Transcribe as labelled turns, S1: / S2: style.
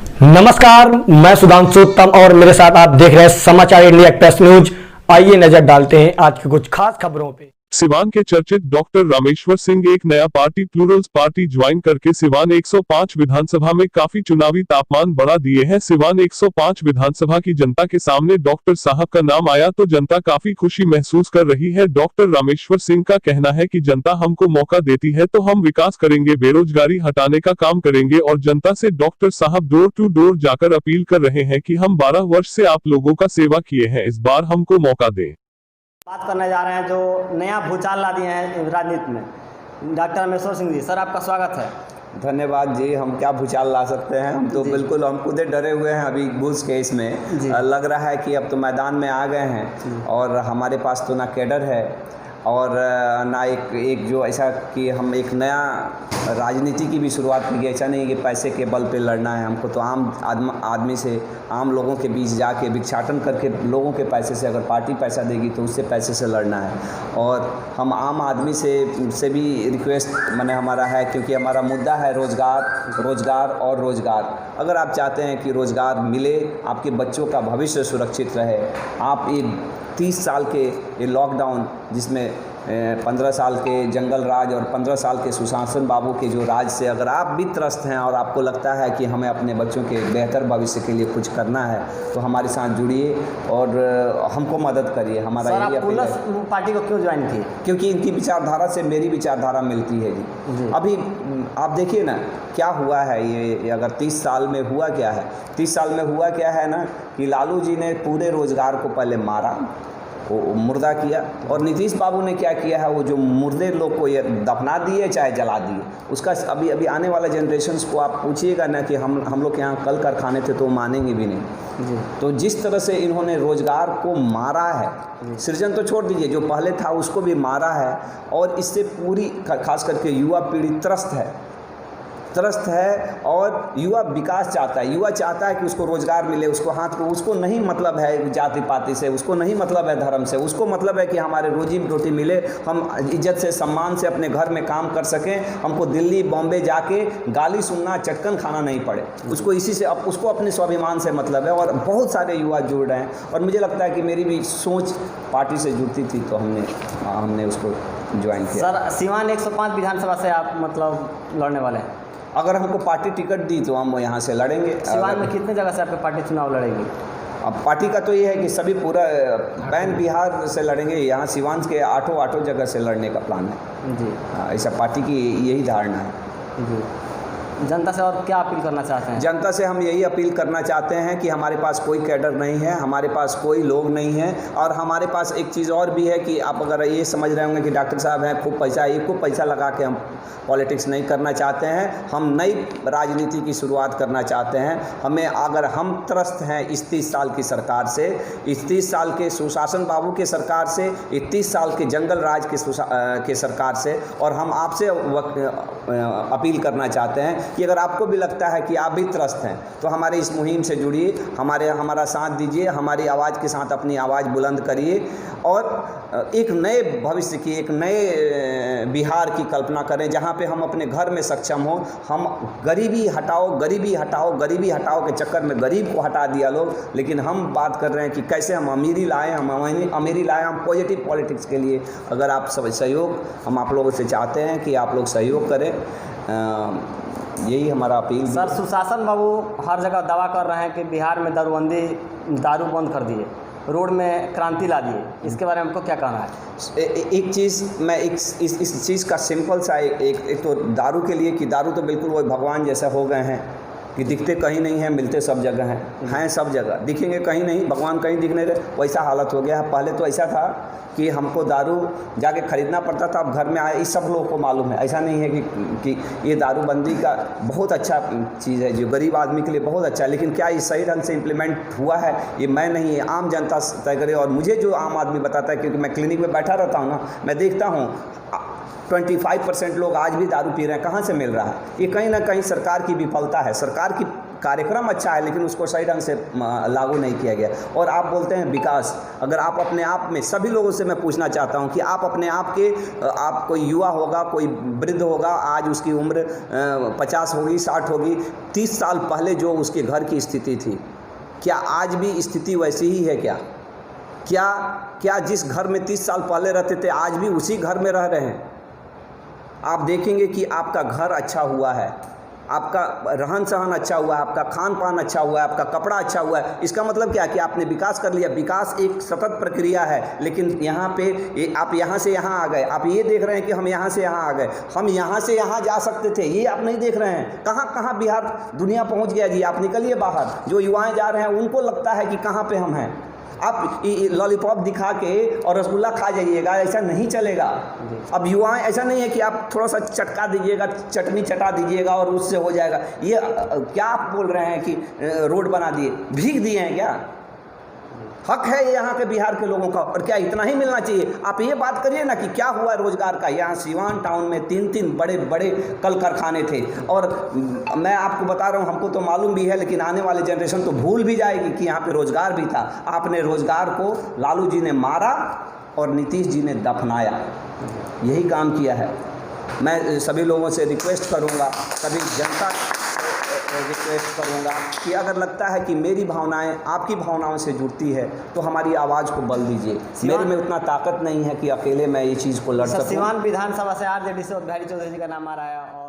S1: नमस्कार, मैं सुधांशु उत्तम और मेरे साथ आप देख रहे हैं समाचार इंडिया एक्सप्रेस न्यूज। आइए नजर डालते हैं आज की कुछ खास खबरों पे।
S2: सिवान के चर्चित डॉक्टर रामेश्वर सिंह एक नया पार्टी प्लूरल्स पार्टी ज्वाइन करके सिवान 105 विधानसभा में काफी चुनावी तापमान बढ़ा दिए हैं। सिवान 105 विधानसभा की जनता के सामने डॉक्टर साहब का नाम आया तो जनता काफी खुशी महसूस कर रही है। डॉक्टर रामेश्वर सिंह का कहना है कि जनता हमको मौका देती है तो हम विकास करेंगे, बेरोजगारी हटाने का काम करेंगे और जनता से डॉक्टर साहब डोर टू डोर जाकर अपील कर रहे हैं कि हम 12 वर्ष से आप लोगों का सेवा किए हैं, इस बार हमको मौका दें।
S3: बात करने जा रहे हैं जो नया भूचाल ला दिए हैं राजनीति में, डॉक्टर रामेश्वर सिंह जी। सर, आपका स्वागत है।
S4: धन्यवाद जी। हम क्या भूचाल ला सकते हैं, हम तो बिल्कुल हम खुद डरे हुए हैं अभी घूस केस में। लग रहा है कि अब तो मैदान में आ गए हैं और हमारे पास तो ना कैडर है और ना एक जो ऐसा कि हम एक नया राजनीति की भी शुरुआत की। ऐसा नहीं कि पैसे के बल पे लड़ना है हमको, तो आम आदमी से, आम लोगों के बीच जाके भिक्षाटन करके लोगों के पैसे से, अगर पार्टी पैसा देगी तो उससे पैसे से लड़ना है। और हम आम आदमी से भी रिक्वेस्ट मैंने हमारा है, क्योंकि हमारा मुद्दा है रोज़गार और रोज़गार। अगर आप चाहते हैं कि रोज़गार मिले, आपके बच्चों का भविष्य सुरक्षित रहे, आप ये 30 साल के ये लॉकडाउन जिसमें 15 साल के जंगल राज और 15 साल के सुशासन बाबू के जो राज से अगर आप भी त्रस्त हैं और आपको लगता है कि हमें अपने बच्चों के बेहतर भविष्य के लिए कुछ करना है तो हमारे साथ जुड़िए और हमको मदद करिए। हमारा यही अपील है।
S3: पार्टी को क्यों ज्वाइन किए?
S4: क्योंकि इनकी विचारधारा से मेरी विचारधारा मिलती है जी। अभी आप देखिए ना क्या हुआ है, ये अगर 30 साल में हुआ क्या है, 30 साल में हुआ क्या है ना कि लालू जी ने पूरे रोज़गार को पहले मारा, वो मुर्दा किया, और नीतीश बाबू ने क्या किया है, वो जो मुर्दे लोग को ये दफना दिए चाहे जला दिए। उसका अभी आने वाला जनरेशन्स को आप पूछिएगा ना कि हम लोग के यहाँ कल कारखाने थे तो मानेंगे भी नहीं जी। तो जिस तरह से इन्होंने रोज़गार को मारा है, सृजन तो छोड़ दीजिए, जो पहले था उसको भी मारा है। और इससे पूरी खास करके युवा पीढ़ी त्रस्त है और युवा विकास चाहता है। युवा चाहता है कि उसको रोज़गार मिले, उसको नहीं मतलब है जाति पाति से, उसको नहीं मतलब है धर्म से, उसको मतलब है कि हमारे रोजी रोटी मिले, हम इज्जत से सम्मान से अपने घर में काम कर सकें, हमको दिल्ली बॉम्बे जाके गाली सुनना, चटकन खाना नहीं पड़े। उसको इसी से उसको अपने स्वाभिमान से मतलब है। और बहुत सारे युवा जुड़ रहे हैं और मुझे लगता है कि मेरी भी सोच पार्टी से जुड़ती थी तो हमने उसको ज्वाइन किया।
S3: सर, सिवान 105 विधानसभा से आप मतलब लड़ने वाले हैं?
S4: अगर हमको पार्टी टिकट दी तो हम यहाँ से लड़ेंगे।
S3: सिवान में कितने जगह से आपकी पार्टी चुनाव लड़ेगी?
S4: अब पार्टी का तो ये है कि सभी पूरा पैन बिहार से लड़ेंगे। यहाँ सिवान के आठों जगह से लड़ने का प्लान है जी। ऐसा पार्टी की यही धारणा है
S3: जी। जनता से और क्या अपील करना चाहते हैं?
S4: जनता से हम यही अपील करना चाहते हैं कि हमारे पास कोई कैडर नहीं है, हमारे पास कोई लोग नहीं हैं। और हमारे पास एक चीज़ और भी है कि आप अगर ये समझ रहे होंगे कि डॉक्टर साहब हैं खूब पैसा लगा के हम पॉलिटिक्स नहीं करना चाहते हैं। हम नई राजनीति की शुरुआत करना चाहते हैं। अगर हम त्रस्त हैं इस 30 साल की सरकार से, इस 30 साल के सुशासन बाबू के सरकार से, इस 30 साल के जंगल राज के सरकार से, और हम आपसे अपील करना चाहते हैं कि अगर आपको भी लगता है कि आप भी त्रस्त हैं तो हमारे इस मुहिम से जुड़िए, हमारा साथ दीजिए, हमारी आवाज़ के साथ अपनी आवाज़ बुलंद करिए और एक नए भविष्य की, एक नए बिहार की कल्पना करें जहां पे हम अपने घर में सक्षम हो। हम गरीबी हटाओ के चक्कर में गरीब को हटा दिया लोग, लेकिन हम बात कर रहे हैं कि कैसे हम अमीरी लाएं, हम पॉजिटिव पॉलिटिक्स के लिए अगर आप सब सहयोग, हम आप लोगों से चाहते हैं कि आप लोग सहयोग करें। यही हमारा अपील।
S3: सर, सुशासन बाबू हर जगह दावा कर रहे हैं कि बिहार में दारू बंद कर दिए, रोड में क्रांति ला दिए, इसके बारे में हमको क्या कहना है?
S4: एक चीज़ मैं इस चीज़ का सिंपल सा एक तो दारू के लिए कि दारू तो बिल्कुल वो भगवान जैसा हो गए हैं कि दिखते कहीं नहीं हैं, मिलते सब जगह हैं सब जगह, दिखेंगे कहीं नहीं, भगवान कहीं दिख नहीं रहे, वैसा हालत हो गया है। पहले तो ऐसा था कि हमको दारू जाके ख़रीदना पड़ता था, अब घर में आए, इस सब लोगों को मालूम है। ऐसा नहीं है कि ये दारूबंदी का बहुत अच्छा चीज़ है जो गरीब आदमी के लिए बहुत अच्छा है, लेकिन क्या ये सही ढंग से इम्प्लीमेंट हुआ है ये मैं नहीं, आम जनता तय करे। और मुझे जो आम आदमी बताता है, क्योंकि मैं क्लिनिक में बैठा रहता हूँ ना, मैं देखता हूँ 25% लोग आज भी दारू पी रहे हैं। कहाँ से मिल रहा है? ये कहीं ना कहीं सरकार की विफलता है। सरकार की कार्यक्रम अच्छा है, लेकिन उसको सही ढंग से लागू नहीं किया गया। और आप बोलते हैं विकास, अगर आप अपने आप में, सभी लोगों से मैं पूछना चाहता हूं कि आप अपने आप के, आप कोई युवा होगा, कोई वृद्ध होगा, आज उसकी उम्र 50 होगी, 60 होगी, 30 साल पहले जो उसके घर की स्थिति थी, क्या आज भी स्थिति वैसी ही है? क्या जिस घर में 30 साल पहले रहते थे आज भी उसी घर में रह रहे हैं? आप देखेंगे कि आपका घर अच्छा हुआ है, आपका रहन सहन अच्छा हुआ है, आपका खान पान अच्छा हुआ है, आपका कपड़ा अच्छा हुआ है। इसका मतलब क्या कि आपने विकास कर लिया। विकास एक सतत प्रक्रिया है, लेकिन यहाँ पे आप यहाँ से यहाँ आ गए। आप ये देख रहे हैं कि हम यहाँ से यहाँ आ गए, हम यहाँ से यहाँ जा सकते थे, ये आप नहीं देख रहे हैं। कहाँ कहाँ बिहार दुनिया पहुँच गया जी। आप निकलिए बाहर, जो युवाएँ जा रहे हैं उनको लगता है कि कहाँ पर हम हैं। आप लॉलीपॉप दिखा के और रसगुल्ला खा जाइएगा, ऐसा नहीं चलेगा। अब युवाएं, ऐसा नहीं है कि आप थोड़ा सा चटका दीजिएगा, चटनी चटा दीजिएगा और उससे हो जाएगा। ये क्या आप बोल रहे हैं कि रोड बना दिए, भीग दिए हैं क्या? हक है यहाँ के बिहार के लोगों का, और क्या इतना ही मिलना चाहिए? आप ये बात करिए ना कि क्या हुआ रोजगार का। यहाँ सिवान टाउन में 3 बड़े बड़े कल कारखाने थे, और मैं आपको बता रहा हूँ, हमको तो मालूम भी है, लेकिन आने वाली जनरेशन तो भूल भी जाएगी कि यहाँ पे रोजगार भी था। आपने रोजगार को लालू जी ने मारा और नीतीश जी ने दफनाया, यही काम किया है। मैं सभी लोगों से रिक्वेस्ट करूँगा, सभी जनता रिक्वेस्ट करूँगा कि अगर लगता है कि मेरी भावनाएं आपकी भावनाओं से जुड़ती है तो हमारी आवाज़ को बल दीजिए। मेरे में उतना ताकत नहीं है कि अकेले मैं ये चीज़ को लड़ सकूं।
S3: सिवान विधानसभा से आरजेडी से बिहारी चौधरी जी का नाम आ रहा है। और